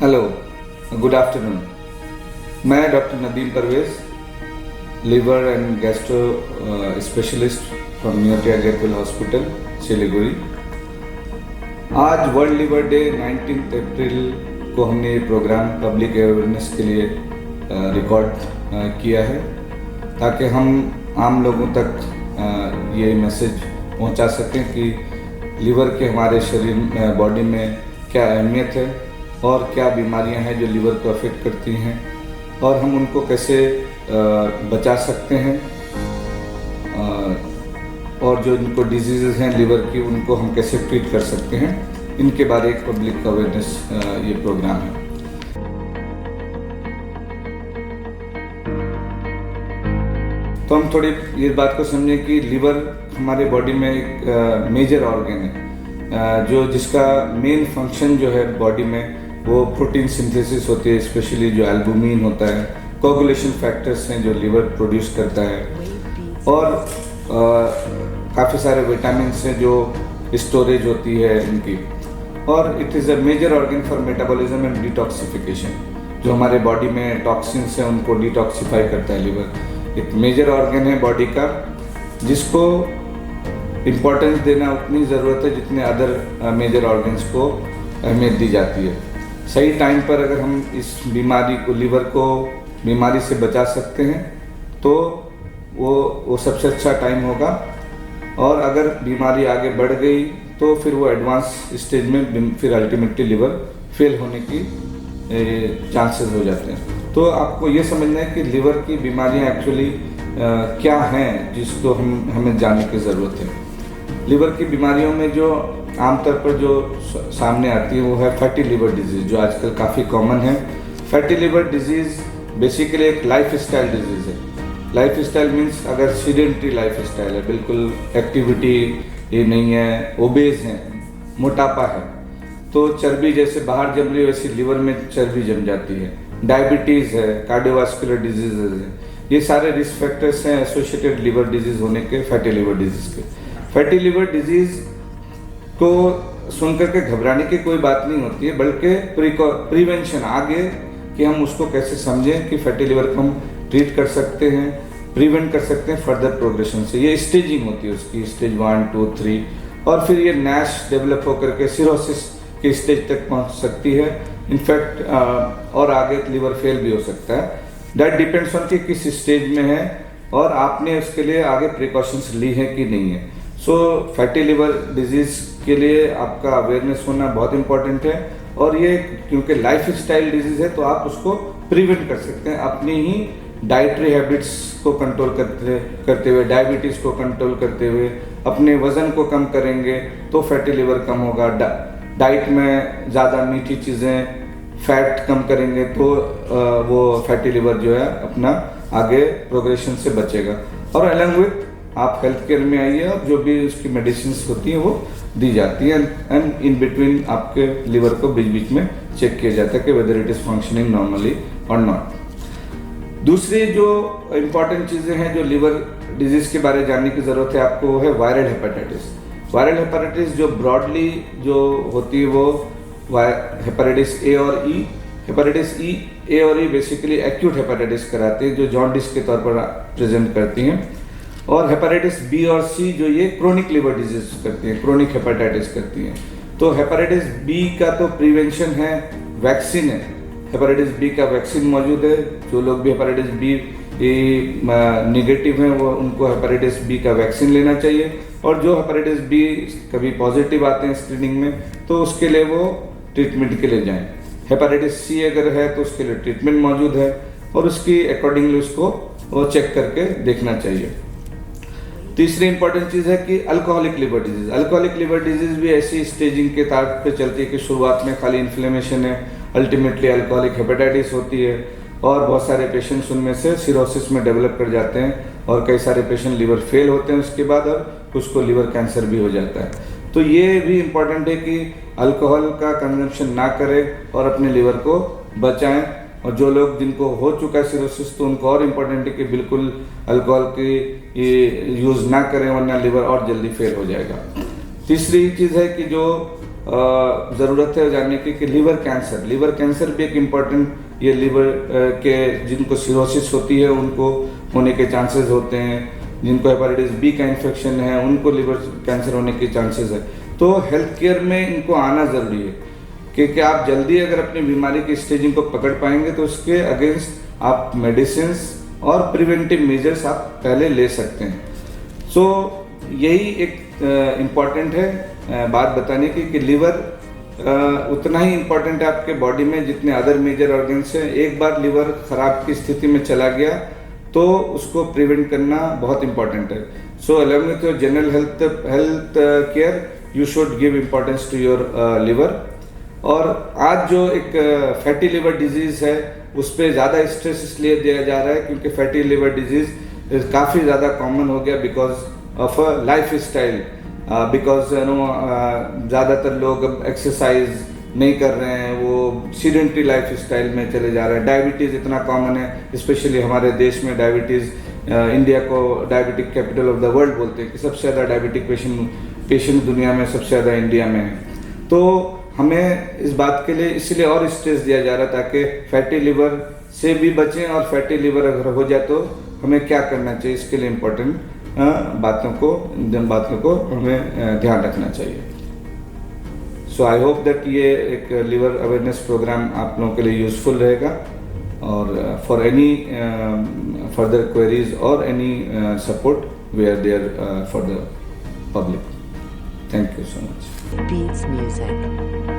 Hello, good afternoon. मैं doctor Nadeem Parvez, liver and gastro specialist from Neotia Getwel hospital Siliguri. आज world liver day 19 अप्रैल को हमने ये प्रोग्राम पब्लिक अवेयरनेस के लिए रिकॉर्ड किया है ताकि हम आम लोगों तक ये मैसेज पहुंचा सकें कि लिवर के हमारे शरीर बॉडी में क्या अहमियत है और क्या बीमारियां हैं जो लिवर को अफेक्ट करती हैं और हम उनको कैसे बचा सकते हैं और जो इनको डिजीज़ हैं लिवर की उनको हम कैसे ट्रीट कर सकते हैं, इनके बारे एक पब्लिक अवेयरनेस ये प्रोग्राम है। तो हम थोड़ी ये बात को समझें कि लिवर हमारे बॉडी में एक मेजर ऑर्गन है जो जिसका मेन फंक्शन जो है बॉडी में वो प्रोटीन सिंथेसिस होती है, स्पेशली जो एल्बुमिन होता है, कोगुलेशन फैक्टर्स हैं जो लिवर प्रोड्यूस करता है और काफ़ी सारे विटामिन्स हैं जो स्टोरेज होती है इनकी। और it is a major organ for metabolism and detoxification. जो हमारे बॉडी में टॉक्सिन्स हैं उनको डिटॉक्सिफाई करता है लिवर। एक मेजर ऑर्गन है बॉडी का जिसको इम्पोर्टेंस देना उतनी ज़रूरत है जितने अदर मेजर ऑर्गन्स को अहमियत दी जाती है। सही टाइम पर अगर हम इस बीमारी को, लिवर को बीमारी से बचा सकते हैं तो वो सबसे अच्छा टाइम होगा। और अगर बीमारी आगे बढ़ गई तो फिर वो एडवांस स्टेज में फिर अल्टीमेटली लिवर फेल होने की चांसेस हो जाते हैं। तो आपको ये समझना है कि लिवर की बीमारियां एक्चुअली क्या हैं जिसको हमें जानने की ज़रूरत है। लिवर की बीमारियों में जो आमतौर पर जो सामने आती है वो है फैटी लिवर डिजीज़, जो आजकल काफ़ी कॉमन है। फैटी लिवर डिजीज़ बेसिकली एक लाइफ स्टाइल डिजीज़ है। लाइफ स्टाइल मीन्स अगर सीडेंट्री लाइफ स्टाइल है, बिल्कुल एक्टिविटी ये नहीं है, ओबेज है, मोटापा है, तो चर्बी जैसे बाहर जम रही है वैसे लिवर में चर्बी जम जाती है। डायबिटीज़ है, कार्डियोवास्कुलर डिजीज़ है, ये सारे रिस्क फैक्टर्स हैं एसोसिएटेड लिवर डिजीज़ होने के, फैटी लिवर डिजीज़ के। फैटी लिवर डिजीज़ को सुनकर के घबराने की कोई बात नहीं होती है, बल्कि प्रिवेंशन आगे कि हम उसको कैसे समझें कि फैटी लिवर को हम ट्रीट कर सकते हैं, प्रिवेंट कर सकते हैं फर्दर प्रोग्रेशन से। ये स्टेजिंग होती है उसकी, स्टेज 1, 2, 3 और फिर ये नैश डेवलप होकर के सिरोसिस के स्टेज तक पहुंच सकती है। इनफैक्ट और आगे लिवर फेल भी हो सकता है। दैट डिपेंड्स ऑन कि किस स्टेज में है और आपने उसके लिए आगे प्रिकॉशंस ली है कि नहीं है। सो फैटी लिवर डिजीज़ के लिए आपका अवेयरनेस होना बहुत इम्पोर्टेंट है। और ये क्योंकि लाइफ स्टाइल डिजीज़ है तो आप उसको प्रिवेंट कर सकते हैं अपनी ही डाइटरी हैबिट्स को कंट्रोल करते हुए, डायबिटीज़ को कंट्रोल करते हुए, अपने वज़न को कम करेंगे तो फैटी लिवर कम होगा। डाइट में ज़्यादा मीठी चीज़ें, फैट कम करेंगे तो वो फैटी लिवर जो है अपना आगे प्रोग्रेशन से बचेगा। और अलॉन्ग विथ आप हेल्थ केयर में आइए और जो भी उसकी मेडिसिन होती हैं वो दी जाती हैं एंड इन बिटवीन आपके लिवर को बीच बीच में चेक किया जाता है कि whether it is functioning normally और नॉट। दूसरी जो इम्पॉर्टेंट चीज़ें हैं जो लिवर डिजीज़ के बारे में जानने की ज़रूरत है आपको, वो है वायरल हेपेटाइटिस। वायरल हेपेटाइटिस जो ब्रॉडली जो होती है वो हेपेटाइटिस ए और ई। हेपेटाइटिस ए और ई बेसिकली एक्यूट हेपेटाइटिस कराते हैं जो जॉन्डिस के तौर पर प्रेजेंट करती हैं। और हेपेटाइटिस बी और सी जो ये क्रोनिक लिवर डिजीज करती हैं, क्रोनिक हेपेटाइटिस करती हैं। तो हेपेटाइटिस बी का तो प्रिवेंशन है, वैक्सीन है, हेपेटाइटिस बी का वैक्सीन मौजूद है। जो लोग भी हेपेटाइटिस बी निगेटिव हैं वो उनको हेपेटाइटिस बी का वैक्सीन लेना चाहिए। और जो हेपेटाइटिस बी कभी पॉजिटिव आते हैं स्क्रीनिंग में तो उसके लिए वो ट्रीटमेंट के लिए जाएं। हेपेटाइटिस सी अगर है तो उसके लिए ट्रीटमेंट मौजूद है और उसकी अकॉर्डिंगली उसको वो चेक करके देखना चाहिए। तीसरी इंपॉर्टेंट चीज़ है कि alcoholic liver disease. Alcoholic liver disease भी ऐसी स्टेजिंग के तार पे चलती है कि शुरुआत में खाली इन्फ्लेमेशन है, अल्टीमेटली अल्कोहलिक हेपेटाइटिस होती है और बहुत सारे पेशेंट्स उनमें से सिरोसिस में डेवलप कर जाते हैं और कई सारे पेशेंट लिवर फेल होते हैं उसके बाद और कुछ को लिवर कैंसर भी हो जाता है। तो ये भी इम्पॉर्टेंट है कि अल्कोहल का कंजम्पशन ना करें और अपने लिवर को बचाएं। और जो लोग जिनको हो चुका है सिरोसिस तो उनको और इम्पोर्टेंट है कि बिल्कुल अल्कोहल की यूज़ ना करें वरना लिवर और जल्दी फेल हो जाएगा। तीसरी चीज़ है कि जो ज़रूरत है जानने की कि लीवर कैंसर भी एक इम्पॉर्टेंट, ये लीवर के जिनको सिरोसिस होती है उनको होने के चांसेस होते हैं, जिनको हेपेटाइटिस बी का इन्फेक्शन है उनको लीवर कैंसर होने के चांसेस है। तो हेल्थ केयर में इनको आना ज़रूरी है क्योंकि आप जल्दी अगर अपनी बीमारी की स्टेजिंग को पकड़ पाएंगे तो उसके अगेंस्ट आप मेडिसिन और प्रिवेंटिव मेजर्स आप पहले ले सकते हैं। सो यही एक इम्पॉर्टेंट है बात बताने की कि लीवर उतना ही इम्पॉर्टेंट है आपके बॉडी में जितने अदर मेजर ऑर्गन्स हैं। एक बार लीवर खराब की स्थिति में चला गया तो उसको प्रिवेंट करना बहुत इम्पॉर्टेंट है। So along with your general health care you should give importance to your liver. और आज जो एक फैटी लिवर डिजीज़ है उस पर ज़्यादा स्ट्रेस इसलिए दिया जा रहा है क्योंकि फैटी लिवर डिजीज़ काफ़ी ज़्यादा कॉमन हो गया because of a life style, because ज़्यादातर लोग अब एक्सरसाइज नहीं कर रहे हैं, वो सीडेंटरी लाइफ स्टाइल में चले जा रहे हैं। डायबिटीज़ इतना कॉमन है, स्पेशली हमारे देश में डायबिटीज़, इंडिया को diabetic capital of the world बोलते हैं कि सबसे ज़्यादा डायबिटिक पेशेंट दुनिया में सबसे ज़्यादा इंडिया में है। तो हमें इस बात के लिए इसलिए और स्ट्रेस दिया जा रहा है ताकि फैटी लिवर से भी बचें, और फैटी लिवर अगर हो जाए तो हमें क्या करना चाहिए, इसके लिए इम्पोर्टेंट बातों को हमें ध्यान रखना चाहिए। सो आई होप दैट ये एक लिवर अवेयरनेस प्रोग्राम आप लोगों के लिए यूजफुल रहेगा। और फॉर एनी फर्दर क्वेरीज और any support we are there for the public. Thank you so much. Beats Music.